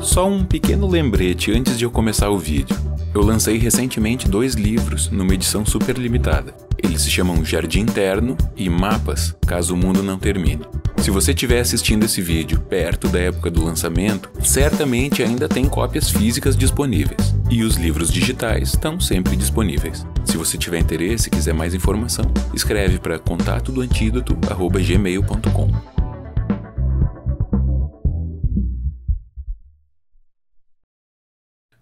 Só um pequeno lembrete antes de eu começar o vídeo. Eu lancei recentemente 2 livros numa edição super limitada. Eles se chamam Jardim Interno e Mapas, caso o mundo não termine. Se você estiver assistindo esse vídeo perto da época do lançamento, certamente ainda tem cópias físicas disponíveis. E os livros digitais estão sempre disponíveis. Se você tiver interesse e quiser mais informação, escreve para contatodoantídoto@gmail.com.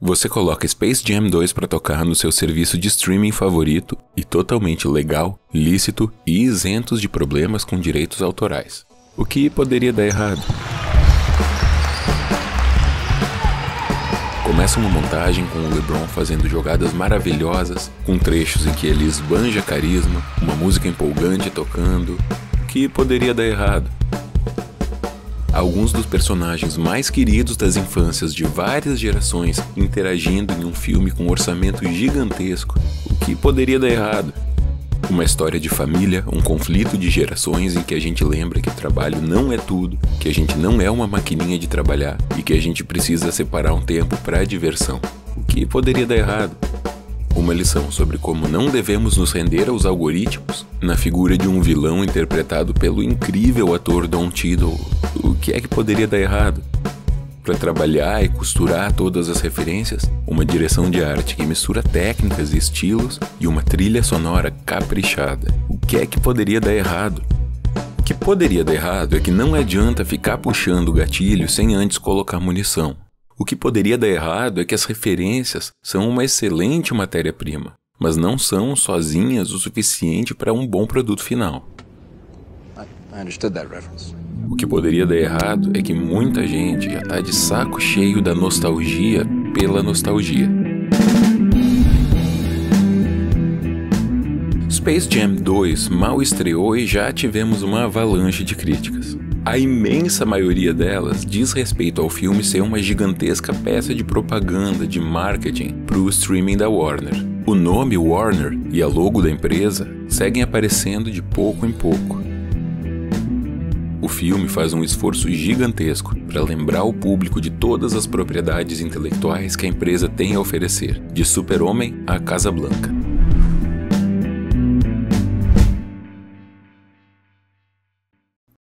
Você coloca Space Jam 2 para tocar no seu serviço de streaming favorito e totalmente legal, lícito e isentos de problemas com direitos autorais. O que poderia dar errado? Começa uma montagem com o LeBron fazendo jogadas maravilhosas, com trechos em que ele esbanja carisma, uma música empolgante tocando. O que poderia dar errado? Alguns dos personagens mais queridos das infâncias de várias gerações interagindo em um filme com um orçamento gigantesco. O que poderia dar errado? Uma história de família, um conflito de gerações em que a gente lembra que o trabalho não é tudo, que a gente não é uma maquininha de trabalhar e que a gente precisa separar um tempo para a diversão. O que poderia dar errado? Uma lição sobre como não devemos nos render aos algoritmos, na figura de um vilão interpretado pelo incrível ator Don Cheadle. O que é que poderia dar errado? Para trabalhar e costurar todas as referências, uma direção de arte que mistura técnicas e estilos e uma trilha sonora caprichada. O que é que poderia dar errado? O que poderia dar errado é que não adianta ficar puxando o gatilho sem antes colocar munição. O que poderia dar errado é que as referências são uma excelente matéria-prima, mas não são sozinhas o suficiente para um bom produto final. O que poderia dar errado é que muita gente já está de saco cheio da nostalgia pela nostalgia. Space Jam 2 mal estreou e já tivemos uma avalanche de críticas. A imensa maioria delas diz respeito ao filme ser uma gigantesca peça de propaganda, de marketing para o streaming da Warner. O nome Warner e a logo da empresa seguem aparecendo de pouco em pouco. O filme faz um esforço gigantesco para lembrar o público de todas as propriedades intelectuais que a empresa tem a oferecer, de Super-Homem a Casablanca.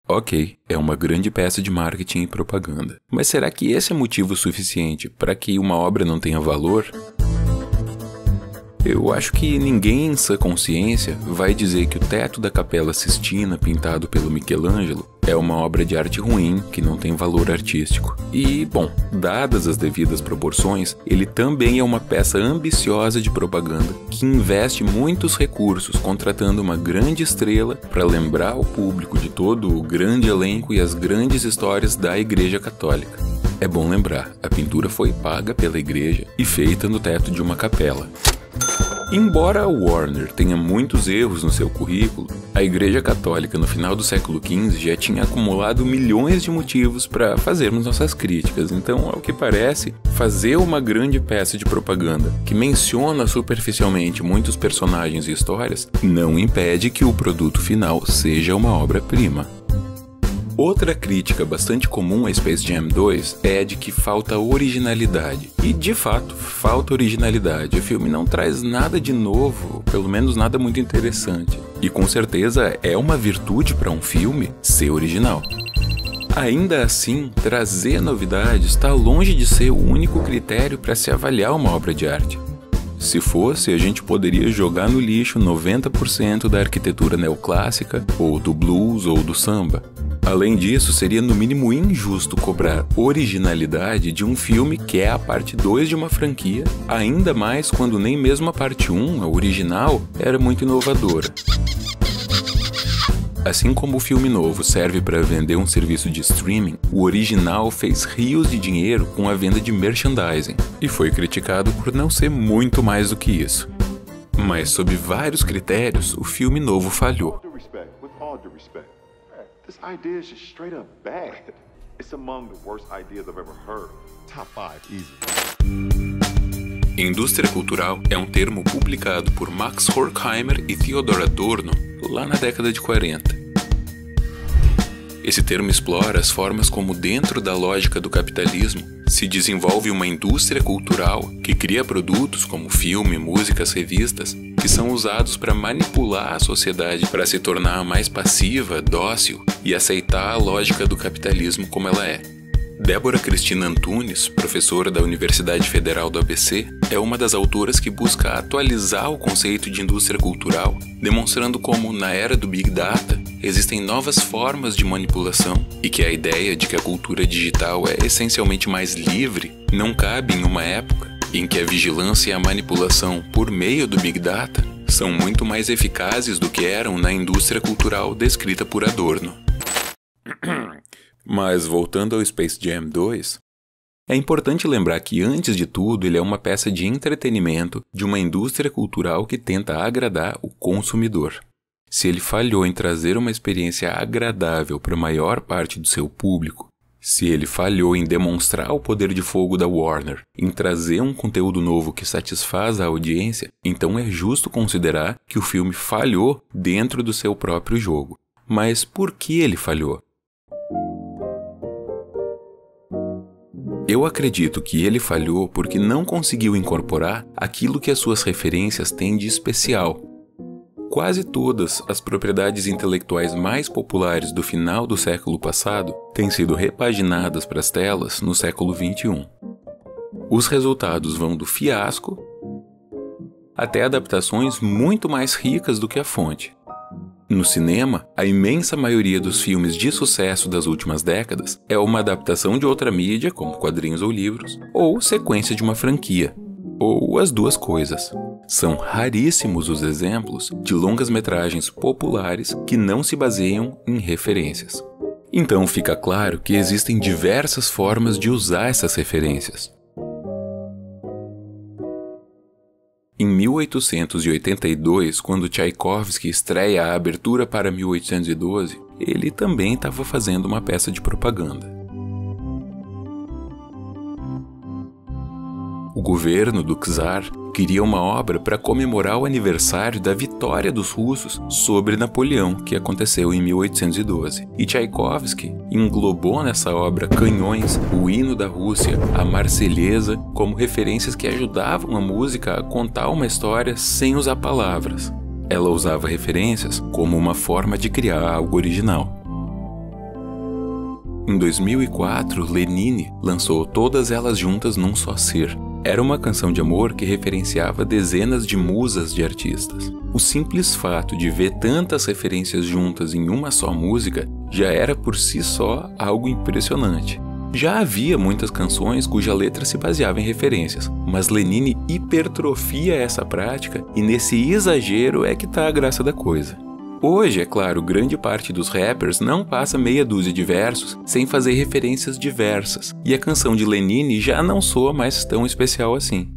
Ok, é uma grande peça de marketing e propaganda. Mas será que esse é motivo suficiente para que uma obra não tenha valor? Eu acho que ninguém em sã consciência vai dizer que o teto da Capela Sistina, pintado pelo Michelangelo, é uma obra de arte ruim, que não tem valor artístico. E, bom, dadas as devidas proporções, ele também é uma peça ambiciosa de propaganda, que investe muitos recursos contratando uma grande estrela para lembrar o público de todo o grande elenco e as grandes histórias da Igreja Católica. É bom lembrar, a pintura foi paga pela igreja e feita no teto de uma capela. Embora a Warner tenha muitos erros no seu currículo, a Igreja Católica no final do século XV já tinha acumulado milhões de motivos para fazermos nossas críticas. Então, ao que parece, fazer uma grande peça de propaganda que menciona superficialmente muitos personagens e histórias não impede que o produto final seja uma obra-prima. Outra crítica bastante comum a Space Jam 2 é a de que falta originalidade. E, de fato, falta originalidade. O filme não traz nada de novo, pelo menos nada muito interessante. E, com certeza, é uma virtude para um filme ser original. Ainda assim, trazer novidades está longe de ser o único critério para se avaliar uma obra de arte. Se fosse, a gente poderia jogar no lixo 90% da arquitetura neoclássica, ou do blues, ou do samba. Além disso, seria no mínimo injusto cobrar originalidade de um filme que é a parte 2 de uma franquia, ainda mais quando nem mesmo a parte 1, a original, era muito inovadora. Assim como o filme novo serve para vender um serviço de streaming, o original fez rios de dinheiro com a venda de merchandising, e foi criticado por não ser muito mais do que isso. Mas, sob vários critérios, o filme novo falhou. This idea is just straight up bad. It's among the worst ideas I've ever heard. Top 5, easy. Indústria cultural é um termo publicado por Max Horkheimer e Theodor Adorno lá na década de 40. Esse termo explora as formas como, dentro da lógica do capitalismo, se desenvolve uma indústria cultural que cria produtos como filme, músicas, revistas, que são usados para manipular a sociedade para se tornar mais passiva, dócil e aceitar a lógica do capitalismo como ela é. Débora Cristina Antunes, professora da Universidade Federal do ABC, é uma das autoras que busca atualizar o conceito de indústria cultural, demonstrando como, na era do Big Data, existem novas formas de manipulação e que a ideia de que a cultura digital é essencialmente mais livre não cabe em uma época em que a vigilância e a manipulação por meio do Big Data são muito mais eficazes do que eram na indústria cultural descrita por Adorno. Mas voltando ao Space Jam 2, é importante lembrar que, antes de tudo, ele é uma peça de entretenimento de uma indústria cultural que tenta agradar o consumidor. Se ele falhou em trazer uma experiência agradável para a maior parte do seu público, se ele falhou em demonstrar o poder de fogo da Warner, em trazer um conteúdo novo que satisfaz a audiência, então é justo considerar que o filme falhou dentro do seu próprio jogo. Mas por que ele falhou? Eu acredito que ele falhou porque não conseguiu incorporar aquilo que as suas referências têm de especial. Quase todas as propriedades intelectuais mais populares do final do século passado têm sido repaginadas para as telas no século XXI. Os resultados vão do fiasco até adaptações muito mais ricas do que a fonte. No cinema, a imensa maioria dos filmes de sucesso das últimas décadas é uma adaptação de outra mídia, como quadrinhos ou livros, ou sequência de uma franquia, ou as duas coisas. São raríssimos os exemplos de longas-metragens populares que não se baseiam em referências. Então fica claro que existem diversas formas de usar essas referências. Em 1882, quando Tchaikovsky estreia a abertura para 1812, ele também estava fazendo uma peça de propaganda. O governo do czar queria uma obra para comemorar o aniversário da vitória dos russos sobre Napoleão, que aconteceu em 1812. E Tchaikovsky englobou nessa obra canhões, o hino da Rússia, a Marselhesa, como referências que ajudavam a música a contar uma história sem usar palavras. Ela usava referências como uma forma de criar algo original. Em 2004, Lenine lançou Todas Elas Juntas Num Só Ser. Era uma canção de amor que referenciava dezenas de musas de artistas. O simples fato de ver tantas referências juntas em uma só música já era por si só algo impressionante. Já havia muitas canções cuja letra se baseava em referências, mas Lenine hipertrofia essa prática e nesse exagero é que está a graça da coisa. Hoje, é claro, grande parte dos rappers não passa meia dúzia de versos sem fazer referências diversas, e a canção de Lenine já não soa mais tão especial assim.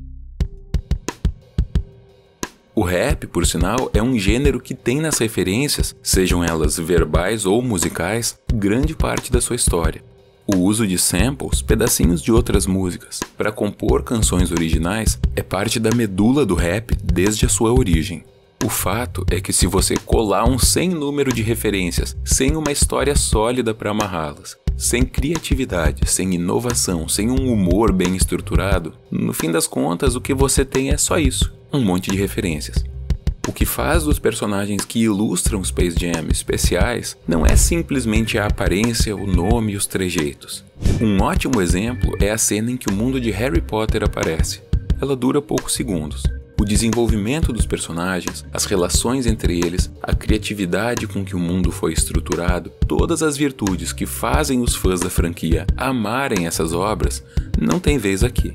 O rap, por sinal, é um gênero que tem nas referências, sejam elas verbais ou musicais, grande parte da sua história. O uso de samples, pedacinhos de outras músicas, para compor canções originais é parte da medula do rap desde a sua origem. O fato é que se você colar um sem número de referências, sem uma história sólida para amarrá-las, sem criatividade, sem inovação, sem um humor bem estruturado, no fim das contas o que você tem é só isso, um monte de referências. O que faz dos personagens que ilustram Space Jam especiais não é simplesmente a aparência, o nome e os trejeitos. Um ótimo exemplo é a cena em que o mundo de Harry Potter aparece. Ela dura poucos segundos. O desenvolvimento dos personagens, as relações entre eles, a criatividade com que o mundo foi estruturado, todas as virtudes que fazem os fãs da franquia amarem essas obras, não tem vez aqui.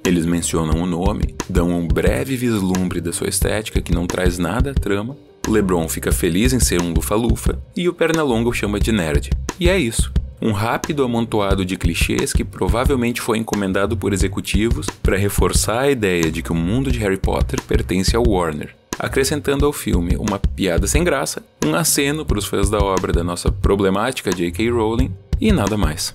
Eles mencionam o nome, dão um breve vislumbre da sua estética que não traz nada à trama, o LeBron fica feliz em ser um lufa-lufa e o Pernalonga o chama de nerd. E é isso. Um rápido amontoado de clichês que provavelmente foi encomendado por executivos para reforçar a ideia de que o mundo de Harry Potter pertence ao Warner, acrescentando ao filme uma piada sem graça, um aceno para os fãs da obra da nossa problemática J.K. Rowling e nada mais.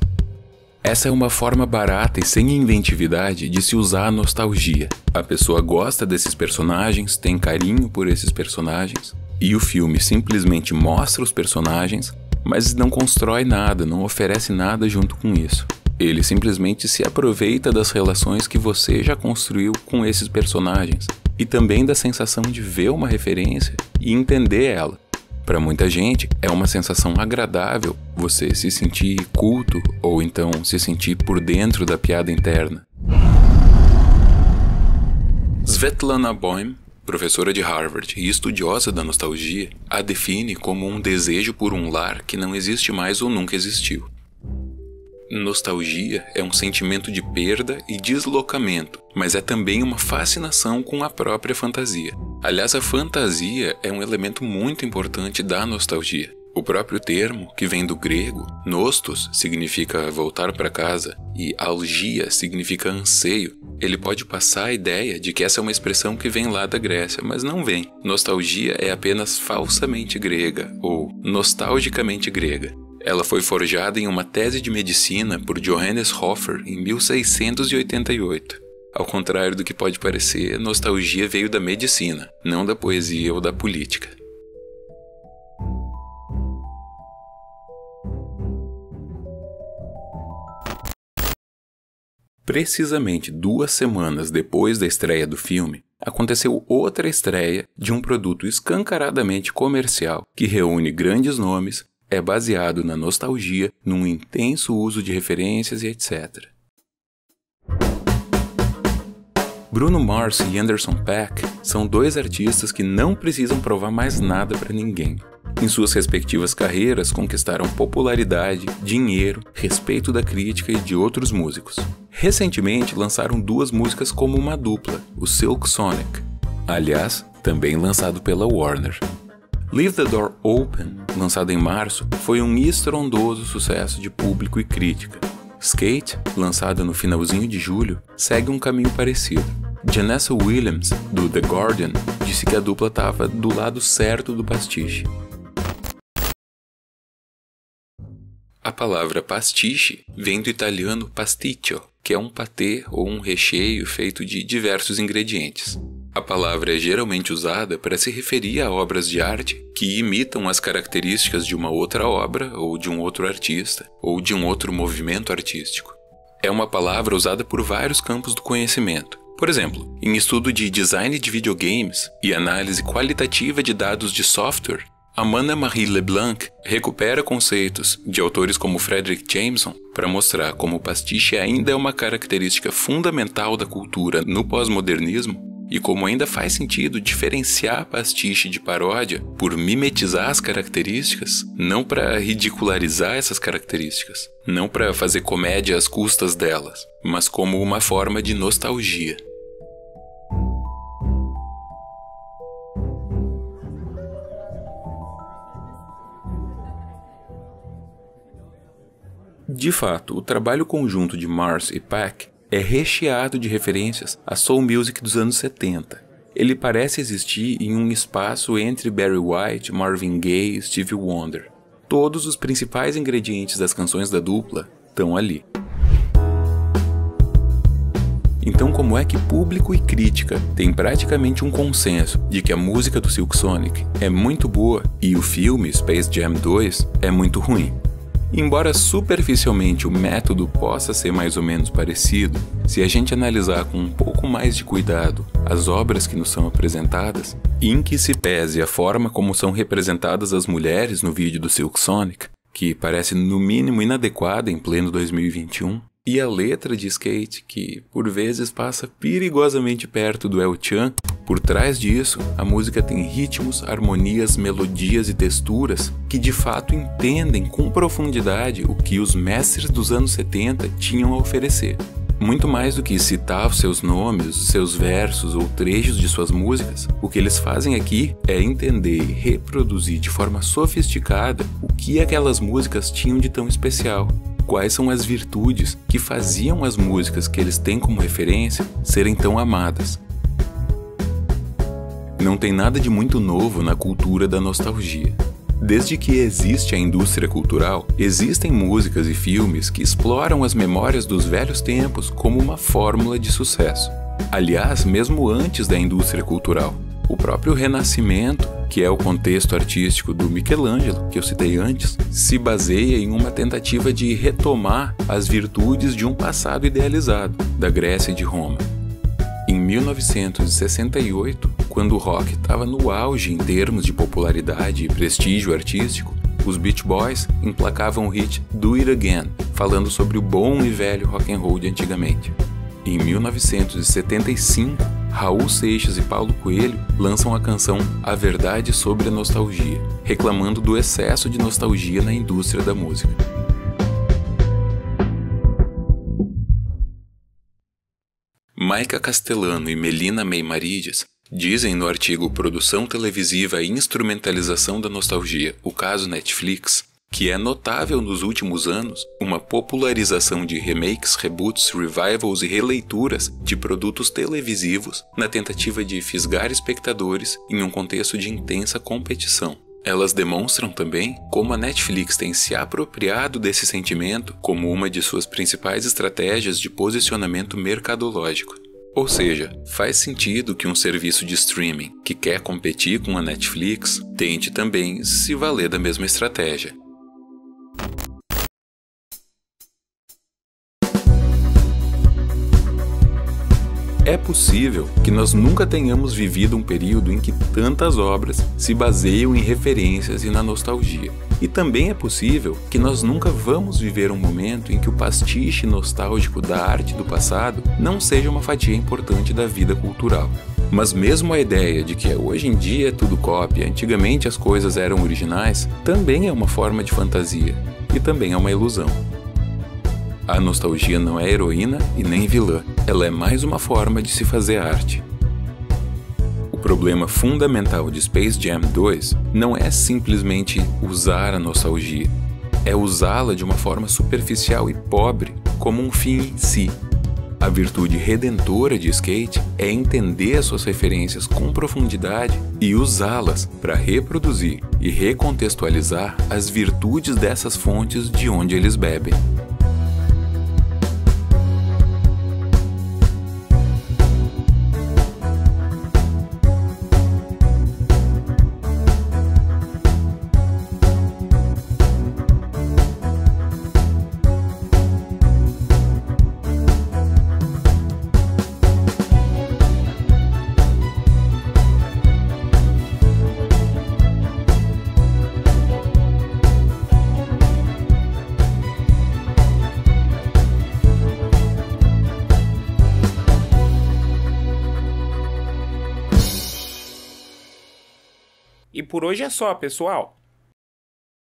Essa é uma forma barata e sem inventividade de se usar a nostalgia. A pessoa gosta desses personagens, tem carinho por esses personagens, e o filme simplesmente mostra os personagens, mas não constrói nada, não oferece nada junto com isso. Ele simplesmente se aproveita das relações que você já construiu com esses personagens e também da sensação de ver uma referência e entender ela. Para muita gente, é uma sensação agradável você se sentir culto ou então se sentir por dentro da piada interna. Svetlana Boym, professora de Harvard e estudiosa da nostalgia, a define como um desejo por um lar que não existe mais ou nunca existiu. Nostalgia é um sentimento de perda e deslocamento, mas é também uma fascinação com a própria fantasia. Aliás, a fantasia é um elemento muito importante da nostalgia. O próprio termo, que vem do grego, nostos significa voltar para casa e algia significa anseio. Ele pode passar a ideia de que essa é uma expressão que vem lá da Grécia, mas não vem. Nostalgia é apenas falsamente grega ou nostalgicamente grega. Ela foi forjada em uma tese de medicina por Johannes Hofer em 1688. Ao contrário do que pode parecer, nostalgia veio da medicina, não da poesia ou da política. Precisamente 2 semanas depois da estreia do filme, aconteceu outra estreia de um produto escancaradamente comercial que reúne grandes nomes, é baseado na nostalgia, num intenso uso de referências e etc. Bruno Mars e Anderson .Paak são 2 artistas que não precisam provar mais nada para ninguém. Em suas respectivas carreiras, conquistaram popularidade, dinheiro, respeito da crítica e de outros músicos. Recentemente, lançaram 2 músicas como uma dupla, o Silk Sonic. Aliás, também lançado pela Warner. Leave the Door Open, lançado em março, foi um estrondoso sucesso de público e crítica. Skate, lançada no finalzinho de julho, segue um caminho parecido. Janessa Williams, do The Guardian, disse que a dupla estava do lado certo do pastiche. A palavra pastiche vem do italiano pasticcio, que é um patê ou um recheio feito de diversos ingredientes. A palavra é geralmente usada para se referir a obras de arte que imitam as características de uma outra obra, ou de um outro artista, ou de um outro movimento artístico. É uma palavra usada por vários campos do conhecimento. Por exemplo, em estudo de design de videogames e análise qualitativa de dados de software, Amanda-Marie Leblanc recupera conceitos de autores como Frederick Jameson para mostrar como o pastiche ainda é uma característica fundamental da cultura no pós-modernismo e como ainda faz sentido diferenciar pastiche de paródia por mimetizar as características, não para ridicularizar essas características, não para fazer comédia às custas delas, mas como uma forma de nostalgia. De fato, o trabalho conjunto de Mars e Paak é recheado de referências à soul music dos anos 70. Ele parece existir em um espaço entre Barry White, Marvin Gaye e Stevie Wonder. Todos os principais ingredientes das canções da dupla estão ali. Então, como é que público e crítica têm praticamente um consenso de que a música do Silk Sonic é muito boa e o filme Space Jam 2 é muito ruim? Embora superficialmente o método possa ser mais ou menos parecido, se a gente analisar com um pouco mais de cuidado as obras que nos são apresentadas, em que se pese a forma como são representadas as mulheres no vídeo do Silk Sonic, que parece no mínimo inadequada em pleno 2021, e a letra de Skate, que por vezes passa perigosamente perto do El-Chan, por trás disso, a música tem ritmos, harmonias, melodias e texturas que de fato entendem com profundidade o que os mestres dos anos 70 tinham a oferecer. Muito mais do que citar os seus nomes, os seus versos ou trechos de suas músicas, o que eles fazem aqui é entender e reproduzir de forma sofisticada o que aquelas músicas tinham de tão especial. Quais são as virtudes que faziam as músicas que eles têm como referência serem tão amadas. Não tem nada de muito novo na cultura da nostalgia. Desde que existe a indústria cultural, existem músicas e filmes que exploram as memórias dos velhos tempos como uma fórmula de sucesso. Aliás, mesmo antes da indústria cultural, o próprio Renascimento que é o contexto artístico do Michelangelo, que eu citei antes, se baseia em uma tentativa de retomar as virtudes de um passado idealizado, da Grécia e de Roma. Em 1968, quando o rock estava no auge em termos de popularidade e prestígio artístico, os Beach Boys emplacavam o hit Do It Again, falando sobre o bom e velho rock and roll de antigamente. Em 1975, Raul Seixas e Paulo Coelho lançam a canção A Verdade sobre a Nostalgia, reclamando do excesso de nostalgia na indústria da música. Maica Castellano e Melina May Marides dizem no artigo Produção Televisiva e Instrumentalização da Nostalgia, o caso Netflix, que é notável nos últimos anos uma popularização de remakes, reboots, revivals e releituras de produtos televisivos na tentativa de fisgar espectadores em um contexto de intensa competição. Elas demonstram também como a Netflix tem se apropriado desse sentimento como uma de suas principais estratégias de posicionamento mercadológico. Ou seja, faz sentido que um serviço de streaming que quer competir com a Netflix tente também se valer da mesma estratégia. É possível que nós nunca tenhamos vivido um período em que tantas obras se baseiam em referências e na nostalgia. E também é possível que nós nunca vamos viver um momento em que o pastiche nostálgico da arte do passado não seja uma fatia importante da vida cultural. Mas mesmo a ideia de que hoje em dia é tudo cópia, antigamente as coisas eram originais, também é uma forma de fantasia e também é uma ilusão. A nostalgia não é heroína e nem vilã, ela é mais uma forma de se fazer arte. O problema fundamental de Space Jam 2 não é simplesmente usar a nostalgia, é usá-la de uma forma superficial e pobre como um fim em si. A virtude redentora de skate é entender as suas referências com profundidade e usá-las para reproduzir e recontextualizar as virtudes dessas fontes de onde eles bebem. E por hoje é só, pessoal.